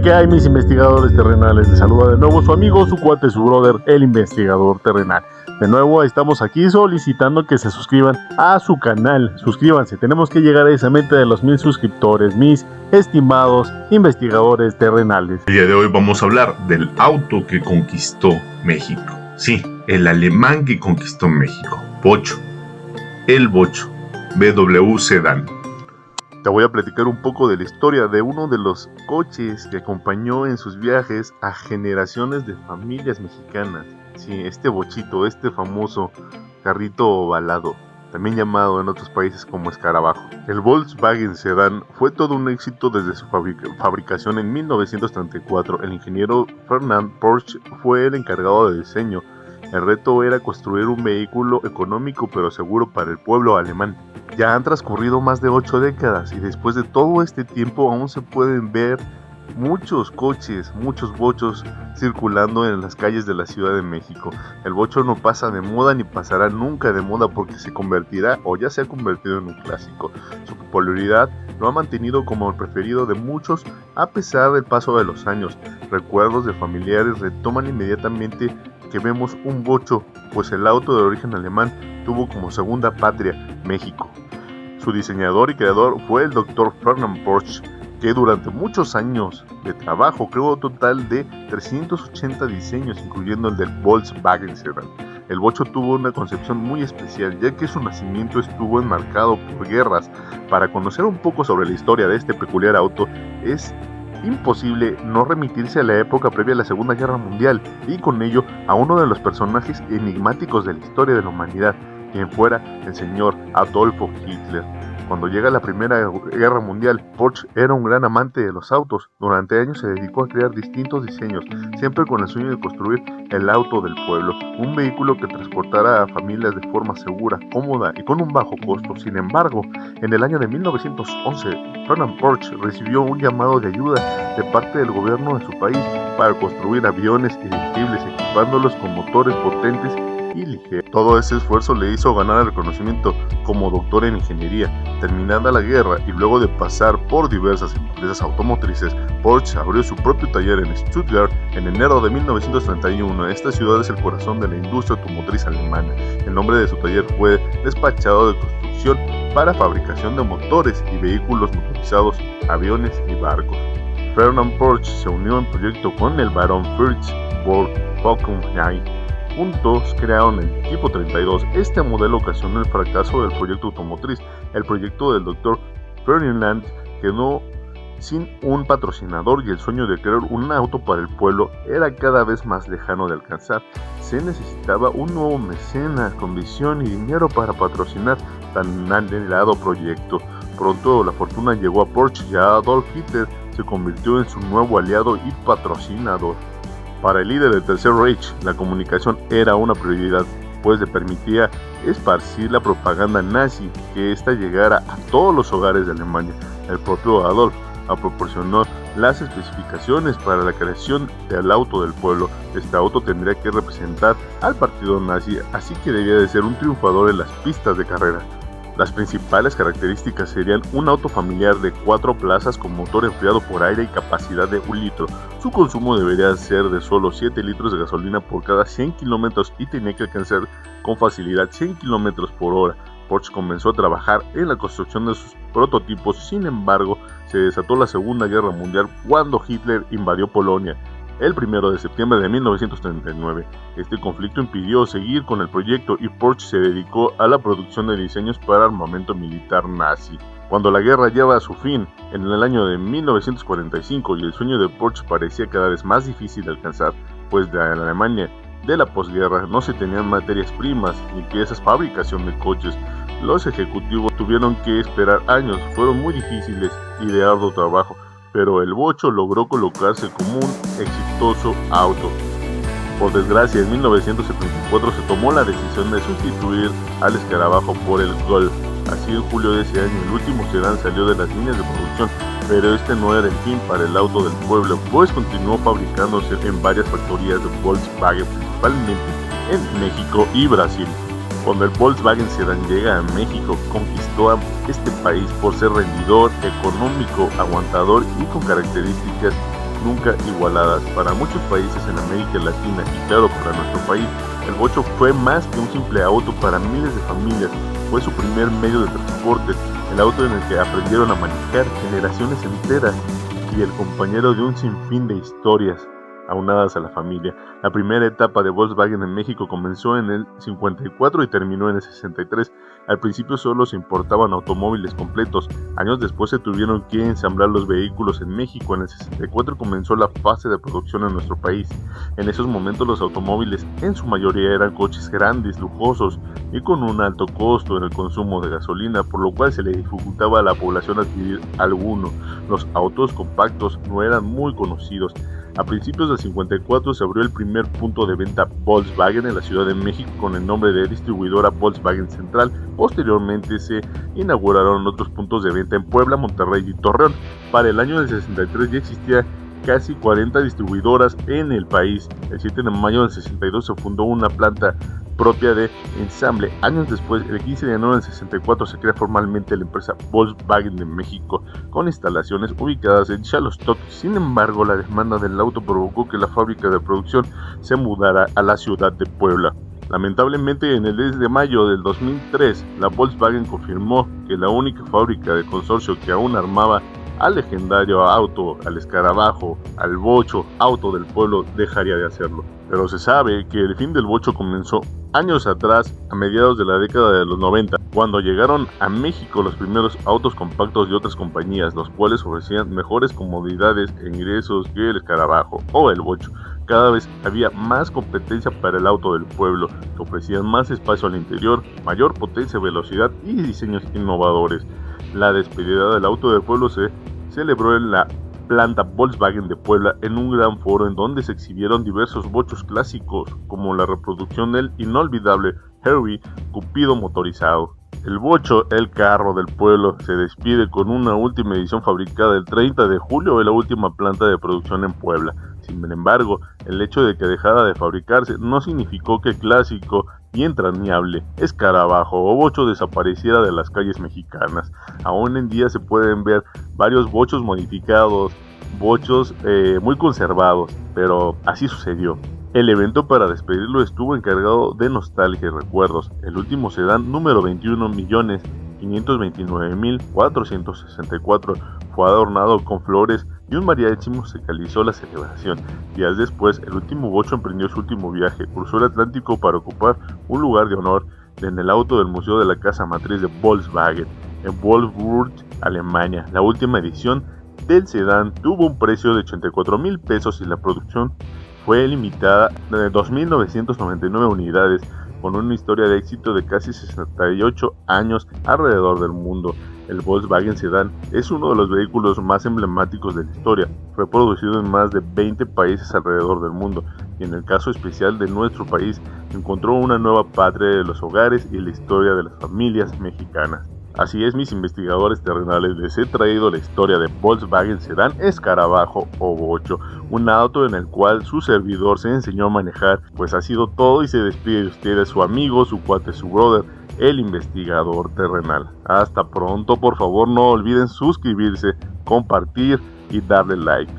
¿Qué hay, mis investigadores terrenales? Les saluda de nuevo su amigo, su cuate, su brother, el investigador terrenal. De nuevo estamos aquí solicitando que se suscriban a su canal. Suscríbanse, tenemos que llegar a esa meta de los 1000 suscriptores, mis estimados investigadores terrenales. El día de hoy vamos a hablar del auto que conquistó México. Sí, el alemán que conquistó México, Bocho. El Bocho, VW Sedán. Te voy a platicar un poco de la historia de uno de los coches que acompañó en sus viajes a generaciones de familias mexicanas. Sí, este bochito, este famoso carrito ovalado, también llamado en otros países como escarabajo. El Volkswagen Sedán fue todo un éxito desde su fabricación en 1934. El ingeniero Ferdinand Porsche fue el encargado de diseño. El reto era construir un vehículo económico pero seguro para el pueblo alemán. Ya han transcurrido más de 8 décadas y después de todo este tiempo aún se pueden ver muchos coches, muchos bochos circulando en las calles de la Ciudad de México. El bocho no pasa de moda ni pasará nunca de moda porque se convertirá o ya se ha convertido en un clásico. Su popularidad lo ha mantenido como el preferido de muchos a pesar del paso de los años. Recuerdos de familiares retoman inmediatamente que vemos un bocho, pues el auto de origen alemán tuvo como segunda patria México. Su diseñador y creador fue el Dr. Ferdinand Porsche, que durante muchos años de trabajo creó un total de 380 diseños, incluyendo el del Volkswagen Sedán. El bocho tuvo una concepción muy especial, ya que su nacimiento estuvo enmarcado por guerras. Para conocer un poco sobre la historia de este peculiar auto, es imposible no remitirse a la época previa a la Segunda Guerra Mundial y con ello a uno de los personajes enigmáticos de la historia de la humanidad, quien fuera el señor Adolfo Hitler. Cuando llega la Primera Guerra Mundial, Porsche era un gran amante de los autos. Durante años se dedicó a crear distintos diseños, siempre con el sueño de construir el auto del pueblo, un vehículo que transportara a familias de forma segura, cómoda y con un bajo costo. Sin embargo, en el año de 1911, Ferdinand Porsche recibió un llamado de ayuda de parte del gobierno de su país para construir aviones irresistibles, equipándolos con motores potentes y ligero. Todo ese esfuerzo le hizo ganar el reconocimiento como doctor en ingeniería. Terminada la guerra y luego de pasar por diversas empresas automotrices, Porsche abrió su propio taller en Stuttgart en enero de 1931. Esta ciudad es el corazón de la industria automotriz alemana. El nombre de su taller fue despachado de construcción para fabricación de motores y vehículos motorizados, aviones y barcos. Ferdinand Porsche se unió en proyecto con el barón Fritz von Falkenhayn. Juntos crearon el Tipo 32. Este modelo ocasionó el fracaso del proyecto automotriz. El proyecto del Dr. Ferdinand quedó sin un patrocinador y el sueño de crear un auto para el pueblo era cada vez más lejano de alcanzar. Se necesitaba un nuevo mecenas con visión y dinero para patrocinar tan anhelado proyecto. Pronto la fortuna llegó a Porsche y Adolf Hitler se convirtió en su nuevo aliado y patrocinador. Para el líder del Tercer Reich, la comunicación era una prioridad, pues le permitía esparcir la propaganda nazi, que ésta llegara a todos los hogares de Alemania. El propio Adolf proporcionó las especificaciones para la creación del auto del pueblo. Este auto tendría que representar al partido nazi, así que debía de ser un triunfador en las pistas de carrera. Las principales características serían un auto familiar de 4 plazas con motor enfriado por aire y capacidad de 1 litro. Su consumo debería ser de solo 7 litros de gasolina por cada 100 kilómetros y tenía que alcanzar con facilidad 100 kilómetros por hora. Porsche comenzó a trabajar en la construcción de sus prototipos, sin embargo, se desató la Segunda Guerra Mundial cuando Hitler invadió Polonia. El 1 de septiembre de 1939. Este conflicto impidió seguir con el proyecto y Porsche se dedicó a la producción de diseños para armamento militar nazi. Cuando la guerra lleva a su fin en el año de 1945 y el sueño de Porsche parecía cada vez más difícil de alcanzar, pues de la Alemania de la posguerra no se tenían materias primas ni piezas fabricación de coches, los ejecutivos tuvieron que esperar años, fueron muy difíciles y de arduo trabajo, pero el bocho logró colocarse como un exitoso auto. Por desgracia, en 1974 se tomó la decisión de sustituir al escarabajo por el Golf. Así, en julio de ese año, el último sedán salió de las líneas de producción, pero este no era el fin para el auto del pueblo, pues continuó fabricándose en varias factorías de Volkswagen, principalmente en México y Brasil. Cuando el Volkswagen Sedán llega a México, conquistó a este país por ser rendidor, económico, aguantador y con características nunca igualadas para muchos países en América Latina y claro para nuestro país. El bocho fue más que un simple auto para miles de familias, fue su primer medio de transporte, el auto en el que aprendieron a manejar generaciones enteras y el compañero de un sinfín de historias aunadas a la familia. La primera etapa de Volkswagen en México comenzó en el 54 y terminó en el 63. Al principio solo se importaban automóviles completos. Años después se tuvieron que ensamblar los vehículos en México. En el 64 comenzó la fase de producción en nuestro país. En esos momentos los automóviles en su mayoría eran coches grandes, lujosos y con un alto costo en el consumo de gasolina, por lo cual se le dificultaba a la población adquirir alguno. Los autos compactos no eran muy conocidos. A principios del 54 se abrió el primer punto de venta Volkswagen en la Ciudad de México con el nombre de distribuidora Volkswagen Central. Posteriormente se inauguraron otros puntos de venta en Puebla, Monterrey y Torreón. Para el año del 63 ya existía casi 40 distribuidoras en el país. El 7 de mayo del 62 se fundó una planta propia de ensamble. Años después, el 15 de enero del 64, se crea formalmente la empresa Volkswagen de México, con instalaciones ubicadas en Xalostoc. Sin embargo, la demanda del auto provocó que la fábrica de producción se mudara a la ciudad de Puebla. Lamentablemente, en el 10 de mayo del 2003, la Volkswagen confirmó que la única fábrica de consorcio que aún armaba al legendario auto, al escarabajo, al bocho, auto del pueblo, dejaría de hacerlo. Pero se sabe que el fin del bocho comenzó años atrás, a mediados de la década de los 90, cuando llegaron a México los primeros autos compactos de otras compañías, los cuales ofrecían mejores comodidades e ingresos que el escarabajo o el bocho. Cada vez había más competencia para el auto del pueblo, que ofrecían más espacio al interior, mayor potencia, velocidad y diseños innovadores. La despedida del auto del pueblo se celebró en la planta Volkswagen de Puebla, en un gran foro en donde se exhibieron diversos bochos clásicos, como la reproducción del inolvidable Herbie Cupido motorizado. El bocho, el carro del pueblo, se despide con una última edición fabricada el 30 de julio en la última planta de producción en Puebla. Sin embargo, el hecho de que dejara de fabricarse no significó que el clásico y entrañable escarabajo o bocho desapareciera de las calles mexicanas. Aún en día se pueden ver varios bochos modificados, bochos muy conservados, pero así sucedió. El evento para despedirlo estuvo encargado de nostalgia y recuerdos. El último sedán número 21.529.464 fue adornado con flores y un mariachi musicalizó la celebración. Días después, el último bocho emprendió su último viaje, cruzó el Atlántico para ocupar un lugar de honor en el auto del Museo de la Casa Matriz de Volkswagen, en Wolfsburg, Alemania. La última edición del sedán tuvo un precio de 84,000 pesos y la producción fue limitada de 2.999 unidades, con una historia de éxito de casi 68 años alrededor del mundo. El Volkswagen Sedán es uno de los vehículos más emblemáticos de la historia. Fue producido en más de 20 países alrededor del mundo y en el caso especial de nuestro país encontró una nueva patria de los hogares y la historia de las familias mexicanas. Así es, mis investigadores terrenales, les he traído la historia de Volkswagen Sedán, escarabajo o bocho, un auto en el cual su servidor se enseñó a manejar. Pues ha sido todo y se despide de ustedes su amigo, su cuate, su brother, el investigador terrenal. Hasta pronto, por favor no olviden suscribirse, compartir y darle like.